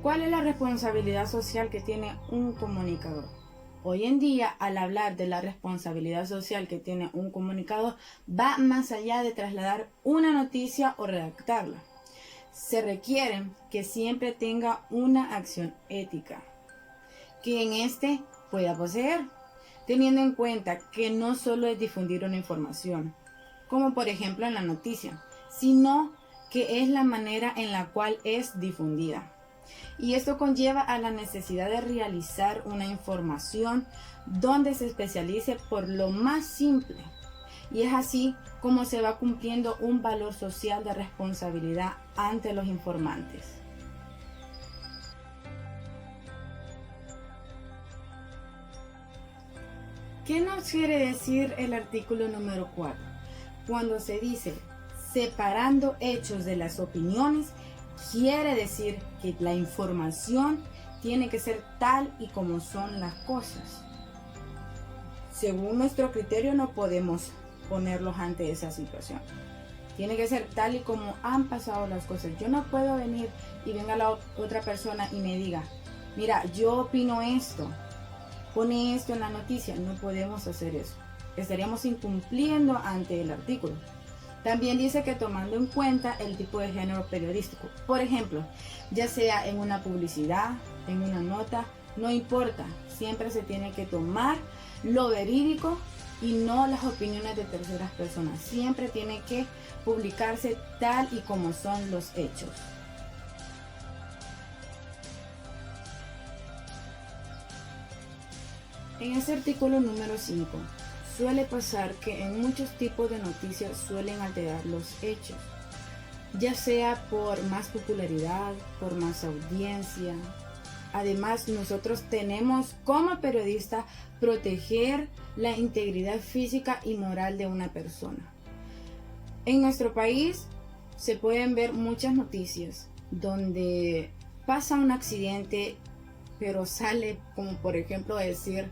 ¿Cuál es la responsabilidad social que tiene un comunicador? Hoy en día, al hablar de la responsabilidad social que tiene un comunicador, va más allá de trasladar una noticia o redactarla. Se requiere que siempre tenga una acción ética, que en este pueda poseer, teniendo en cuenta que no solo es difundir una información, como por ejemplo en la noticia, sino que es la manera en la cual es difundida. Y esto conlleva a la necesidad de realizar una información donde se especialice por lo más simple. Y es así como se va cumpliendo un valor social de responsabilidad ante los informantes. ¿Qué nos quiere decir el artículo número 4? Cuando se dice separando hechos de las opiniones, quiere decir que la información tiene que ser tal y como son las cosas. Según nuestro criterio no podemos ponerlos ante esa situación. Tiene que ser tal y como han pasado las cosas. Yo no puedo venir y venga la otra persona y me diga, mira, yo opino esto, pone esto en la noticia. No podemos hacer eso. Estaríamos incumpliendo ante el artículo. También dice que tomando en cuenta el tipo de género periodístico. Por ejemplo, ya sea en una publicidad, en una nota, no importa. Siempre se tiene que tomar lo verídico y no las opiniones de terceras personas. Siempre tiene que publicarse tal y como son los hechos. En ese artículo número 5, suele pasar que en muchos tipos de noticias suelen alterar los hechos, ya sea por más popularidad, por más audiencia. Además, nosotros tenemos como periodistas proteger la integridad física y moral de una persona. En nuestro país se pueden ver muchas noticias donde pasa un accidente, pero sale como por ejemplo decir,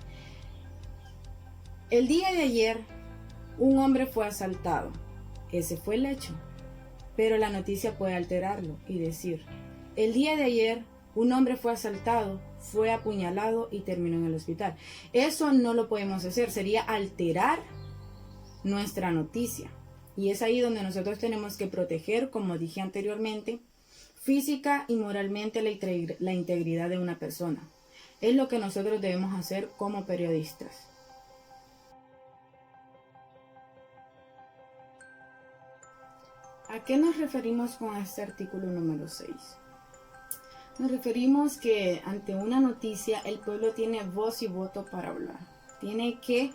el día de ayer un hombre fue asaltado. Ese fue el hecho. Pero la noticia puede alterarlo y decir, el día de ayer un hombre fue asaltado, fue apuñalado y terminó en el hospital. Eso no lo podemos hacer, sería alterar nuestra noticia. Y es ahí donde nosotros tenemos que proteger, como dije anteriormente, física y moralmente la integridad de una persona. Es lo que nosotros debemos hacer como periodistas. ¿A qué nos referimos con este artículo número 6? Nos referimos que ante una noticia el pueblo tiene voz y voto para hablar. Tiene que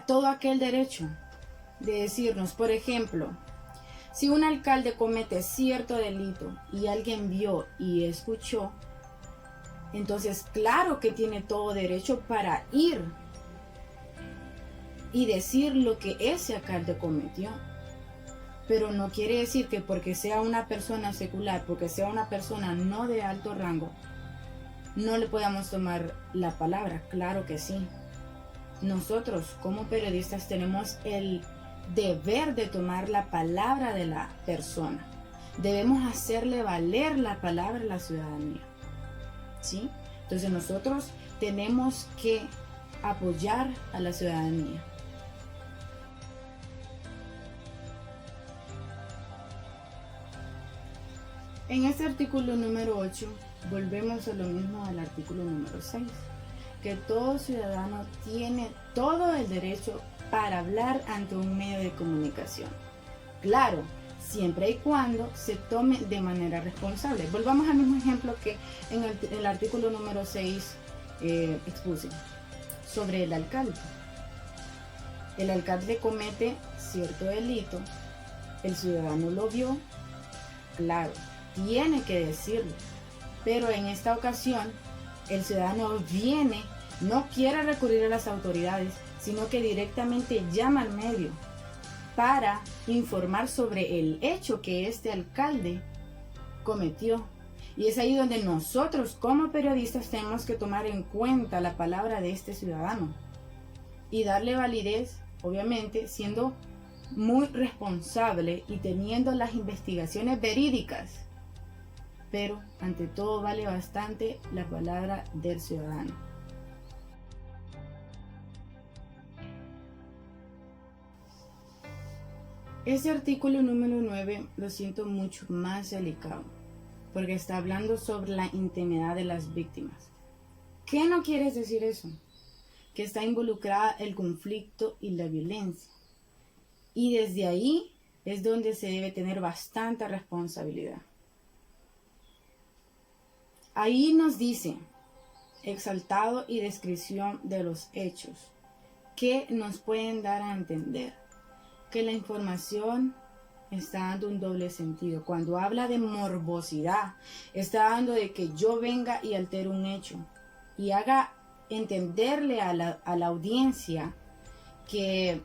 todo aquel derecho de decirnos, por ejemplo, si un alcalde comete cierto delito y alguien vio y escuchó, entonces claro que tiene todo derecho para ir y decir lo que ese alcalde cometió. Pero no quiere decir que porque sea una persona secular, porque sea una persona no de alto rango, no le podamos tomar la palabra. Claro que sí. Nosotros como periodistas tenemos el deber de tomar la palabra de la persona. Debemos hacerle valer la palabra a la ciudadanía. ¿Sí? Entonces nosotros tenemos que apoyar a la ciudadanía. En este artículo número 8, volvemos a lo mismo al artículo número 6, que todo ciudadano tiene todo el derecho para hablar ante un medio de comunicación. Claro, siempre y cuando se tome de manera responsable. Volvamos al mismo ejemplo que en el artículo número 6 expuse, sobre el alcalde. El alcalde comete cierto delito, el ciudadano lo vio, claro, tiene que decirlo, pero en esta ocasión el ciudadano viene, no quiere recurrir a las autoridades, sino que directamente llama al medio para informar sobre el hecho que este alcalde cometió. Y es ahí donde nosotros como periodistas tenemos que tomar en cuenta la palabra de este ciudadano y darle validez, obviamente siendo muy responsable y teniendo las investigaciones verídicas. pero ante todo vale bastante la palabra del ciudadano. Este artículo número 9 lo siento mucho más delicado, porque está hablando sobre la intimidad de las víctimas. ¿Qué no quiere decir eso? Que está involucrada el conflicto y la violencia. Y desde ahí es donde se debe tener bastante responsabilidad. Ahí nos dice, exaltado y descripción de los hechos, que nos pueden dar a entender que la información está dando un doble sentido. Cuando habla de morbosidad, está dando de que yo venga y altere un hecho y haga entenderle a la audiencia que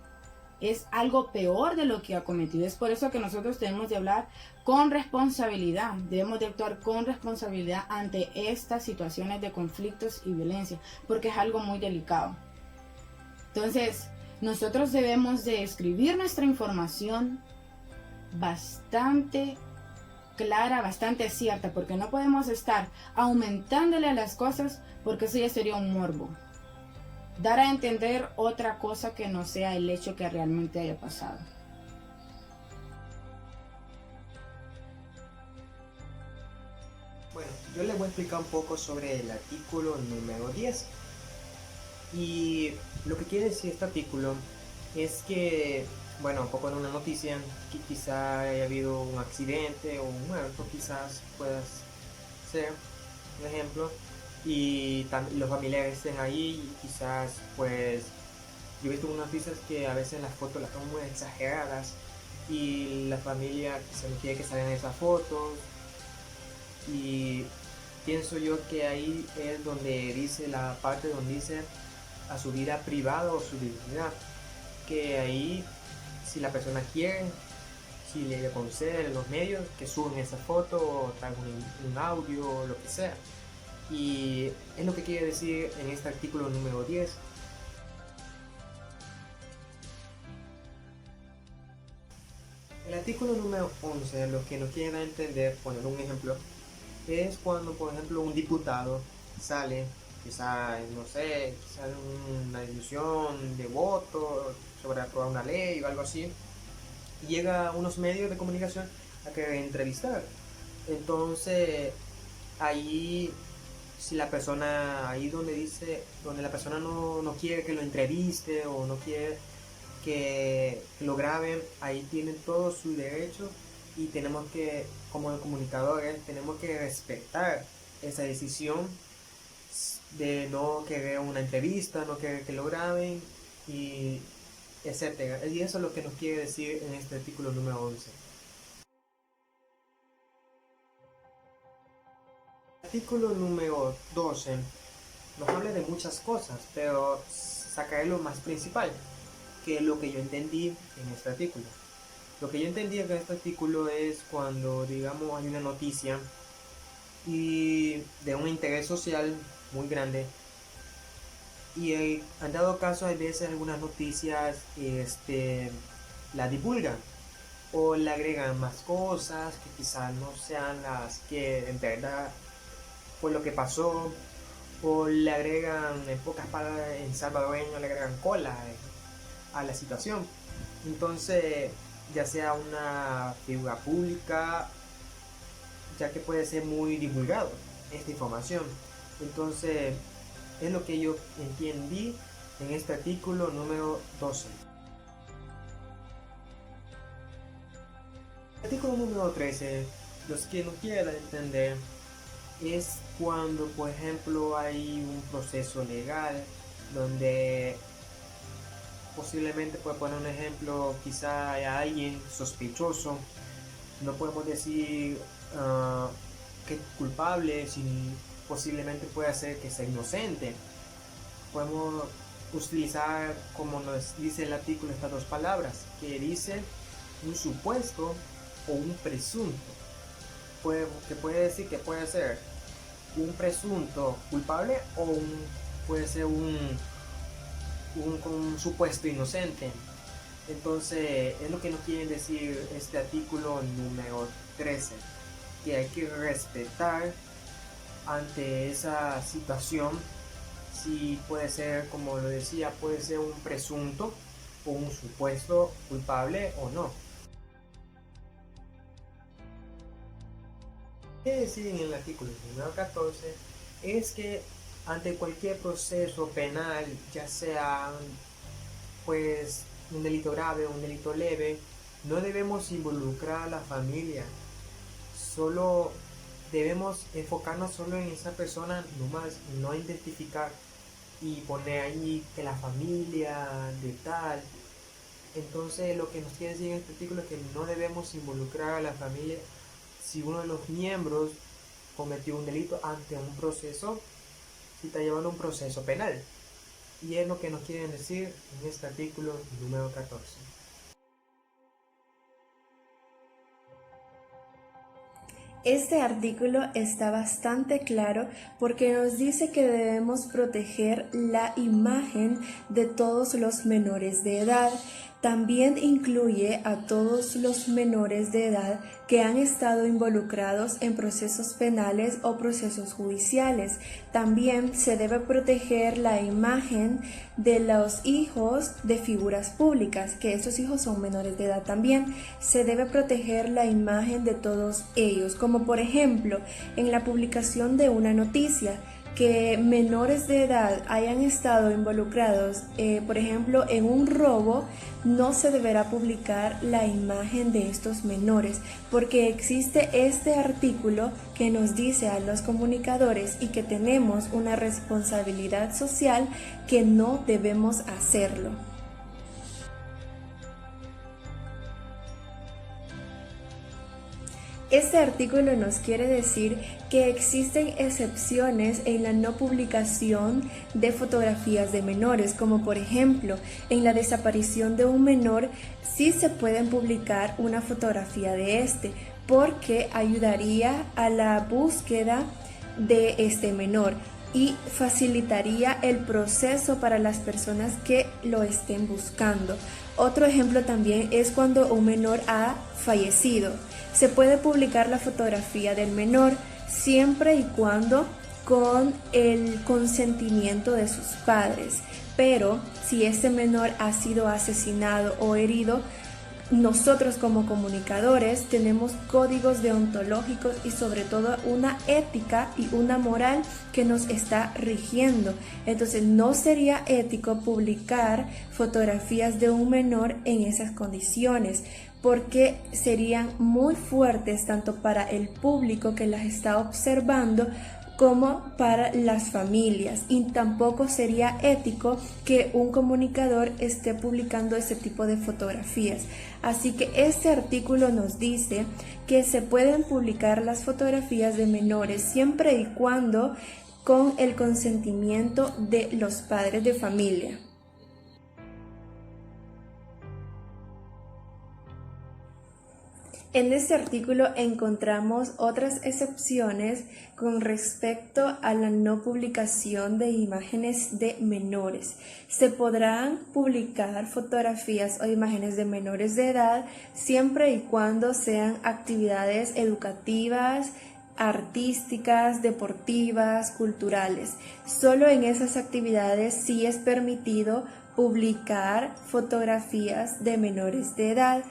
es algo peor de lo que ha cometido. Es por eso que nosotros debemos de hablar con responsabilidad, debemos de actuar con responsabilidad ante estas situaciones de conflictos y violencia, porque es algo muy delicado. Entonces, nosotros debemos de escribir nuestra información bastante clara, bastante cierta, porque no podemos estar aumentándole a las cosas, porque eso ya sería un morbo. Dar a entender otra cosa que no sea el hecho que realmente haya pasado. Bueno, yo les voy a explicar un poco sobre el artículo número 10. Y lo que quiere decir este artículo es que, bueno, un poco en una noticia, que quizá haya habido un accidente o un muerto, quizás pueda ser un ejemplo, y los familiares estén ahí y quizás, pues, yo he visto unas noticias que a veces las fotos las son muy exageradas y la familia quizá no quiere que salgan esas fotos, y pienso yo que ahí es donde dice la parte donde dice a su vida privada o su dignidad, que ahí si la persona quiere, si le conceden los medios, que suben esa foto o traigan un audio o lo que sea. Y es lo que quiere decir en este artículo número 10. El artículo número 11 lo que nos quiere dar a entender, poner un ejemplo, es cuando por ejemplo un diputado sale, quizá, no sé, quizá en una discusión de voto sobre aprobar una ley o algo así, y llega a unos medios de comunicación a querer entrevistar. Entonces, ahí, si la persona, ahí donde dice, donde la persona no quiere que lo entreviste o no quiere que lo graben, ahí tienen todos sus derechos y tenemos que, como comunicadores, tenemos que respetar esa decisión de no querer una entrevista, no querer que lo graben, y etcétera. Y eso es lo que nos quiere decir en este artículo número 11. El artículo número 12 nos habla de muchas cosas, pero sacaré lo más principal, que es lo que yo entendí en este artículo. Lo que yo entendí en este artículo es cuando, digamos, hay una noticia y de un interés social muy grande, y han dado caso a veces algunas noticias la divulgan o le agregan más cosas que quizás no sean las que en verdad fue lo que pasó, o le agregan, en pocas palabras en salvadoreño, le agregan cola a la situación. Entonces, ya sea una figura pública, ya que puede ser muy divulgado esta información. Entonces, es lo que yo entendí en este artículo número 12. El artículo número 13, los que no quieran entender, es cuando, por ejemplo, hay un proceso legal donde posiblemente, puede poner un ejemplo, quizá haya alguien sospechoso, no podemos decir que es culpable, si posiblemente puede ser que sea inocente. Podemos utilizar, como nos dice el artículo, estas dos palabras, que dice un supuesto o un presunto, que puede decir que puede ser un presunto culpable o puede ser un supuesto inocente. Entonces es lo que nos quiere decir este artículo número 13. que hay que respetar ante esa situación. Si puede ser, como lo decía, puede ser un presunto o un supuesto culpable o no. ¿Qué decir en el artículo número 14? Es que ante cualquier proceso penal, ya sea pues un delito grave o un delito leve, no debemos involucrar a la familia. Solo debemos enfocarnos solo en esa persona, no identificar y poner ahí que la familia de tal. Entonces lo que nos quiere decir en este artículo es que no debemos involucrar a la familia si uno de los miembros cometió un delito ante un proceso, si está llevando un proceso penal. Y es lo que nos quieren decir en este artículo número 14. Este artículo está bastante claro porque nos dice que debemos proteger la imagen de todos los menores de edad. También incluye a todos los menores de edad que han estado involucrados en procesos penales o procesos judiciales. También se debe proteger la imagen de los hijos de figuras públicas, que estos hijos son menores de edad también. Se debe proteger la imagen de todos ellos, como por ejemplo en la publicación de una noticia, que menores de edad hayan estado involucrados, por ejemplo, en un robo, no se deberá publicar la imagen de estos menores, porque existe este artículo que nos dice a los comunicadores y que tenemos una responsabilidad social que no debemos hacerlo. Este artículo nos quiere decir que existen excepciones en la no publicación de fotografías de menores, como por ejemplo, en la desaparición de un menor, sí se pueden publicar una fotografía de este, porque ayudaría a la búsqueda de este menor y facilitaría el proceso para las personas que lo estén buscando. Otro ejemplo también es cuando un menor ha fallecido. Se puede publicar la fotografía del menor siempre y cuando con el consentimiento de sus padres. Pero si este menor ha sido asesinado o herido, nosotros como comunicadores tenemos códigos deontológicos y sobre todo una ética y una moral que nos está rigiendo. Entonces no sería ético publicar fotografías de un menor en esas condiciones, porque serían muy fuertes tanto para el público que las está observando como para las familias, y tampoco sería ético que un comunicador esté publicando ese tipo de fotografías. Así que este artículo nos dice que se pueden publicar las fotografías de menores siempre y cuando con el consentimiento de los padres de familia. En este artículo encontramos otras excepciones con respecto a la no publicación de imágenes de menores. Se podrán publicar fotografías o imágenes de menores de edad siempre y cuando sean actividades educativas, artísticas, deportivas, culturales. Solo en esas actividades sí es permitido publicar fotografías de menores de edad,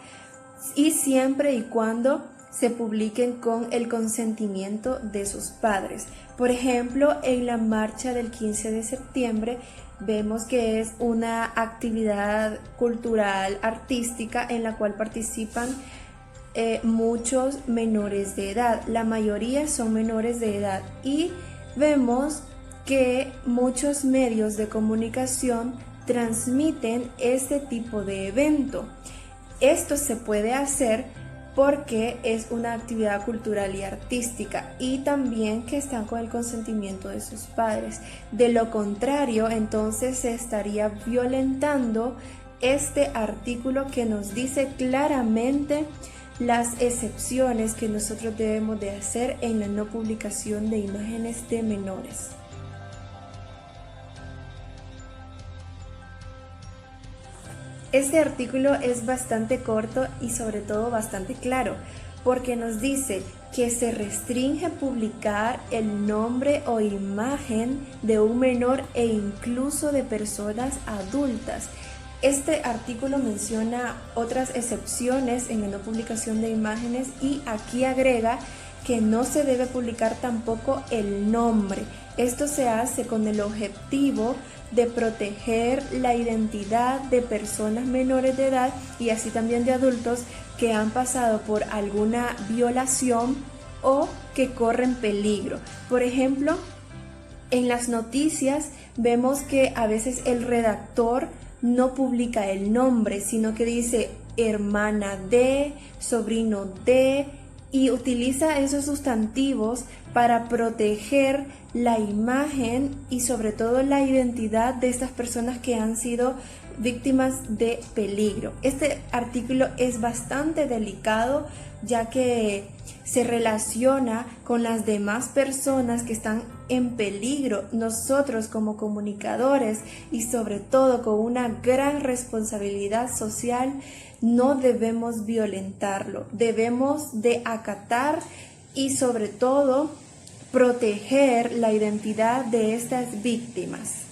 y siempre y cuando se publiquen con el consentimiento de sus padres. Por ejemplo, en la marcha del 15 de septiembre vemos que es una actividad cultural, artística, en la cual participan muchos menores de edad. La mayoría son menores de edad y vemos que muchos medios de comunicación transmiten este tipo de evento. Esto se puede hacer porque es una actividad cultural y artística y también que están con el consentimiento de sus padres. De lo contrario, entonces se estaría violentando este artículo que nos dice claramente las excepciones que nosotros debemos de hacer en la no publicación de imágenes de menores. Este artículo es bastante corto y sobre todo bastante claro, porque nos dice que se restringe publicar el nombre o imagen de un menor e incluso de personas adultas. Este artículo menciona otras excepciones en la no publicación de imágenes y aquí agrega que no se debe publicar tampoco el nombre. Esto se hace con el objetivo de proteger la identidad de personas menores de edad y así también de adultos que han pasado por alguna violación o que corren peligro. Por ejemplo, en las noticias vemos que a veces el redactor no publica el nombre, sino que dice hermana de, sobrino de, y utiliza esos sustantivos para proteger la imagen y sobre todo la identidad de estas personas que han sido víctimas de peligro. Este artículo es bastante delicado ya que se relaciona con las demás personas que están en peligro. Nosotros como comunicadores y sobre todo con una gran responsabilidad social no debemos violentarlo, debemos de acatar y sobre todo proteger la identidad de estas víctimas.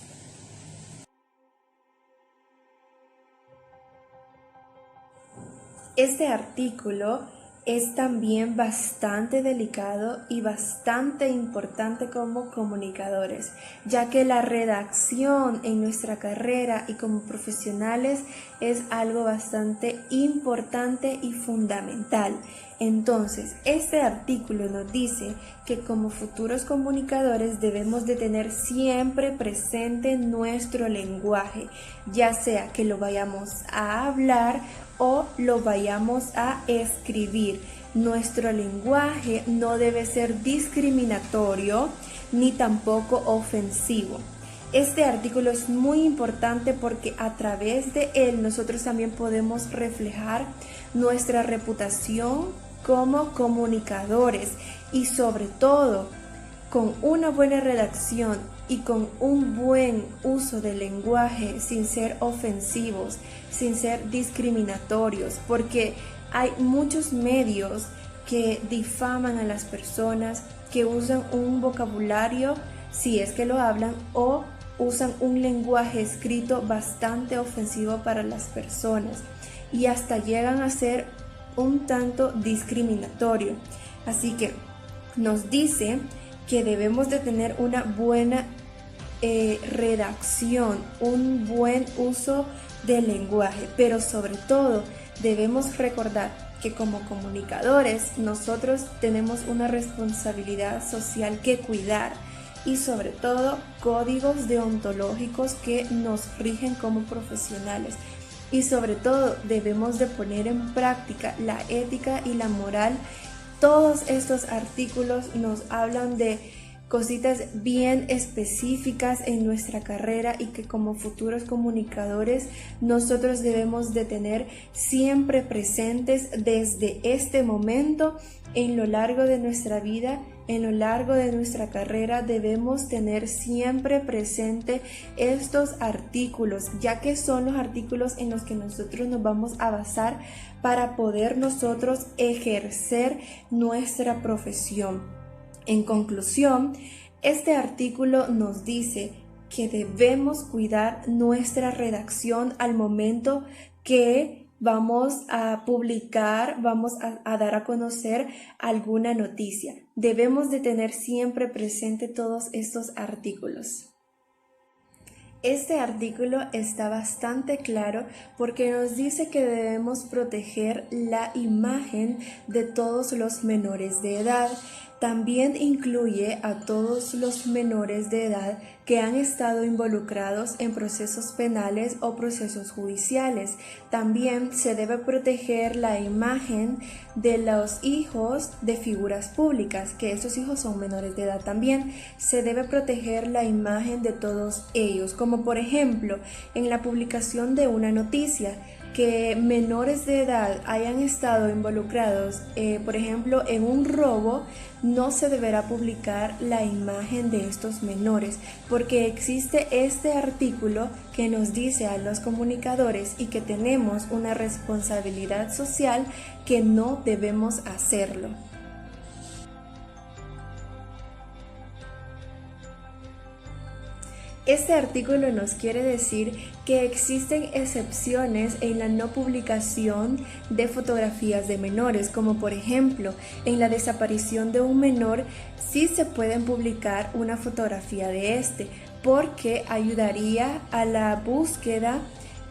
Este artículo es también bastante delicado y bastante importante como comunicadores, ya que la redacción en nuestra carrera y como profesionales es algo bastante importante y fundamental. Entonces, este artículo nos dice que como futuros comunicadores debemos de tener siempre presente nuestro lenguaje, ya sea que lo vayamos a hablar o lo vayamos a escribir. Nuestro lenguaje no debe ser discriminatorio ni tampoco ofensivo. Este artículo es muy importante porque a través de él nosotros también podemos reflejar nuestra reputación como comunicadores y sobre todo con una buena redacción y con un buen uso del lenguaje sin ser ofensivos, sin ser discriminatorios, porque hay muchos medios que difaman a las personas, que usan un vocabulario, si es que lo hablan, o usan un lenguaje escrito bastante ofensivo para las personas y hasta llegan a ser un tanto discriminatorio. Así que nos dice que debemos de tener una buena redacción, un buen uso del lenguaje, pero sobre todo debemos recordar que como comunicadores nosotros tenemos una responsabilidad social que cuidar y sobre todo códigos deontológicos que nos rigen como profesionales. Y sobre todo debemos de poner en práctica la ética y la moral. Todos estos artículos nos hablan de cositas bien específicas en nuestra carrera y que como futuros comunicadores nosotros debemos de tener siempre presentes desde este momento en lo largo de nuestra vida. En lo largo de nuestra carrera debemos tener siempre presente estos artículos, ya que son los artículos en los que nosotros nos vamos a basar para poder nosotros ejercer nuestra profesión. En conclusión, este artículo nos dice que debemos cuidar nuestra redacción al momento que vamos a publicar, vamos a dar a conocer alguna noticia. Debemos de tener siempre presente todos estos artículos. Este artículo está bastante claro porque nos dice que debemos proteger la imagen de todos los menores de edad. También incluye a todos los menores de edad que han estado involucrados en procesos penales o procesos judiciales. También se debe proteger la imagen de los hijos de figuras públicas, que esos hijos son menores de edad también. Se debe proteger la imagen de todos ellos, como por ejemplo en la publicación de una noticia, que menores de edad hayan estado involucrados, por ejemplo, en un robo, no se deberá publicar la imagen de estos menores, porque existe este artículo que nos dice a los comunicadores y que tenemos una responsabilidad social que no debemos hacerlo. Este artículo nos quiere decir que existen excepciones en la no publicación de fotografías de menores, como por ejemplo, en la desaparición de un menor, sí se pueden publicar una fotografía de este, porque ayudaría a la búsqueda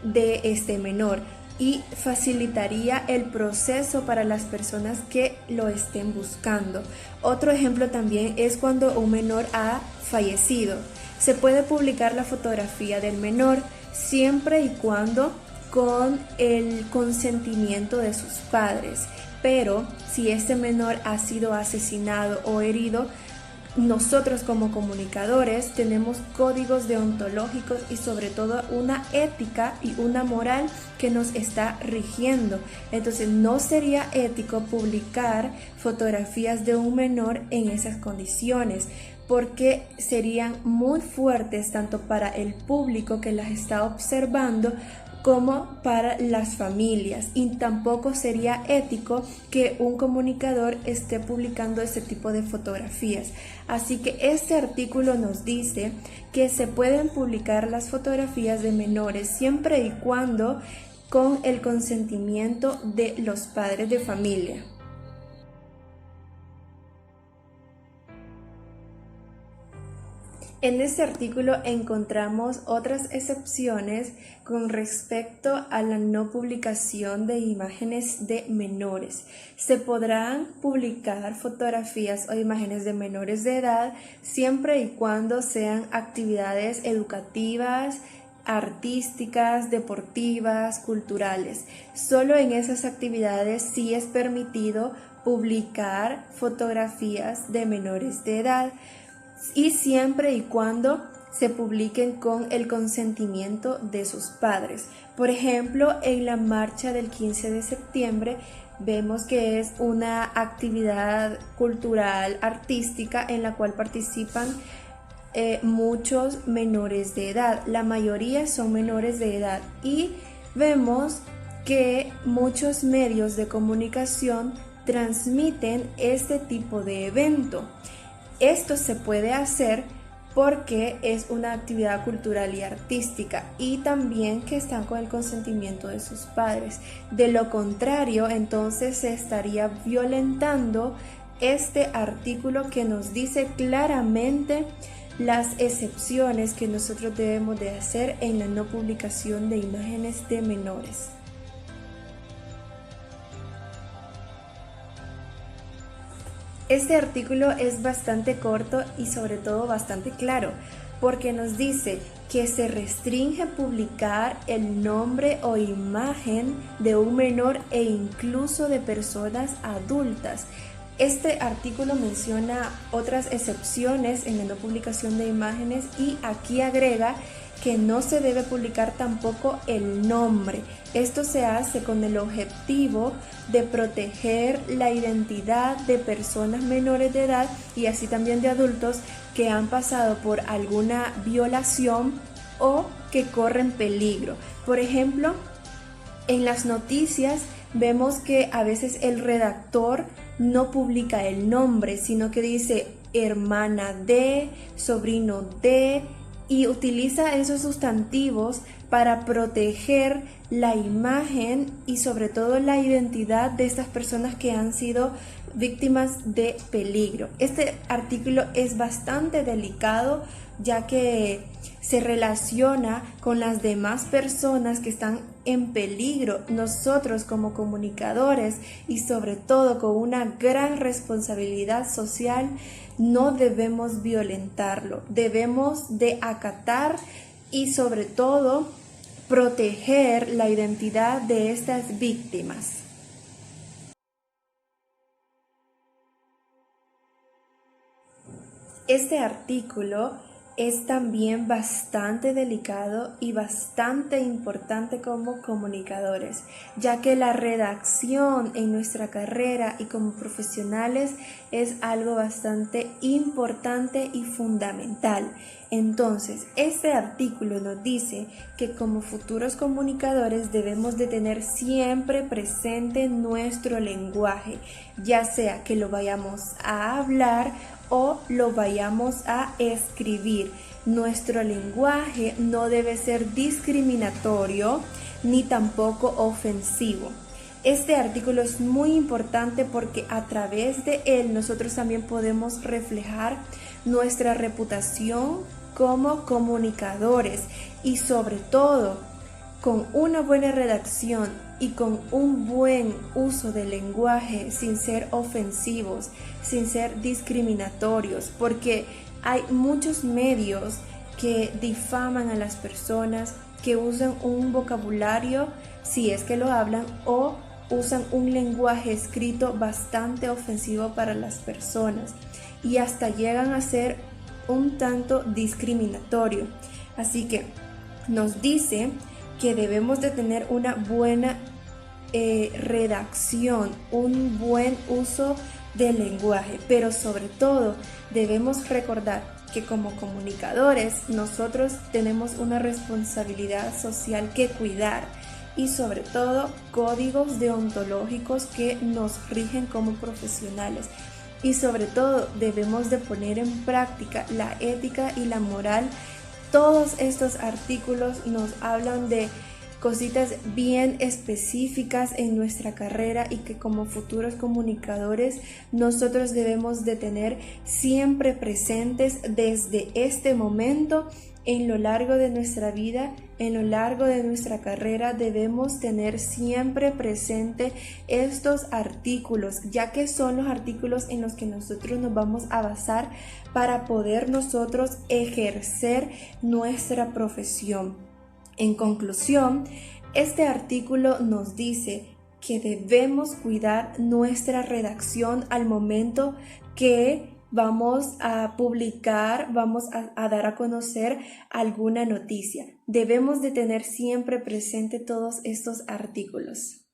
de este menor y facilitaría el proceso para las personas que lo estén buscando. Otro ejemplo también es cuando un menor ha fallecido. Se puede publicar la fotografía del menor siempre y cuando con el consentimiento de sus padres. Pero si este menor ha sido asesinado o herido, nosotros como comunicadores tenemos códigos deontológicos y sobre todo una ética y una moral que nos está rigiendo. Entonces no sería ético publicar fotografías de un menor en esas condiciones, porque serían muy fuertes tanto para el público que las está observando como para las familias, y tampoco sería ético que un comunicador esté publicando ese tipo de fotografías. Así que este artículo nos dice que se pueden publicar las fotografías de menores siempre y cuando con el consentimiento de los padres de familia. En este artículo encontramos otras excepciones con respecto a la no publicación de imágenes de menores. Se podrán publicar fotografías o imágenes de menores de edad siempre y cuando sean actividades educativas, artísticas, deportivas, culturales. Solo en esas actividades sí es permitido publicar fotografías de menores de edad, y siempre y cuando se publiquen con el consentimiento de sus padres. Por ejemplo, en la marcha del 15 de septiembre vemos que es una actividad cultural, artística, en la cual participan muchos menores de edad. La mayoría son menores de edad y vemos que muchos medios de comunicación transmiten este tipo de evento. Esto se puede hacer porque es una actividad cultural y artística y también que están con el consentimiento de sus padres. De lo contrario, entonces se estaría violentando este artículo que nos dice claramente las excepciones que nosotros debemos de hacer en la no publicación de imágenes de menores. Este artículo es bastante corto y sobre todo bastante claro, porque nos dice que se restringe publicar el nombre o imagen de un menor e incluso de personas adultas. Este artículo menciona otras excepciones en la no publicación de imágenes y aquí agrega que no se debe publicar tampoco el nombre. Esto se hace con el objetivo de proteger la identidad de personas menores de edad y así también de adultos que han pasado por alguna violación o que corren peligro. Por ejemplo, en las noticias vemos que a veces el redactor no publica el nombre, sino que dice hermana de, sobrino de, y utiliza esos sustantivos para proteger la imagen y sobre todo la identidad de estas personas que han sido víctimas de peligro. Este artículo es bastante delicado ya que se relaciona con las demás personas que están en peligro. Nosotros como comunicadores y sobre todo con una gran responsabilidad social no debemos violentarlo, debemos de acatar y sobre todo proteger la identidad de estas víctimas. Este artículo es también bastante delicado y bastante importante como comunicadores, ya que la redacción en nuestra carrera y como profesionales es algo bastante importante y fundamental. Entonces, este artículo nos dice que como futuros comunicadores debemos de tener siempre presente nuestro lenguaje, ya sea que lo vayamos a hablar o lo vayamos a escribir. Nuestro lenguaje no debe ser discriminatorio ni tampoco ofensivo. Este artículo es muy importante porque a través de él nosotros también podemos reflejar nuestra reputación como comunicadores y sobre todo con una buena redacción y con un buen uso del lenguaje sin ser ofensivos, sin ser discriminatorios, porque hay muchos medios que difaman a las personas, que usan un vocabulario, si es que lo hablan, o usan un lenguaje escrito bastante ofensivo para las personas y hasta llegan a ser un tanto discriminatorio. Así que nos dice que debemos de tener una buena redacción, un buen uso del lenguaje, pero sobre todo debemos recordar que como comunicadores nosotros tenemos una responsabilidad social que cuidar y sobre todo códigos deontológicos que nos rigen como profesionales. Y sobre todo debemos de poner en práctica la ética y la moral. Todos estos artículos nos hablan de cositas bien específicas en nuestra carrera y que como futuros comunicadores nosotros debemos de tener siempre presentes desde este momento. En lo largo de nuestra vida, en lo largo de nuestra carrera, debemos tener siempre presente estos artículos, ya que son los artículos en los que nosotros nos vamos a basar para poder nosotros ejercer nuestra profesión. En conclusión, este artículo nos dice que debemos cuidar nuestra redacción al momento que vamos a publicar, vamos a dar a conocer alguna noticia. Debemos de tener siempre presente todos estos artículos.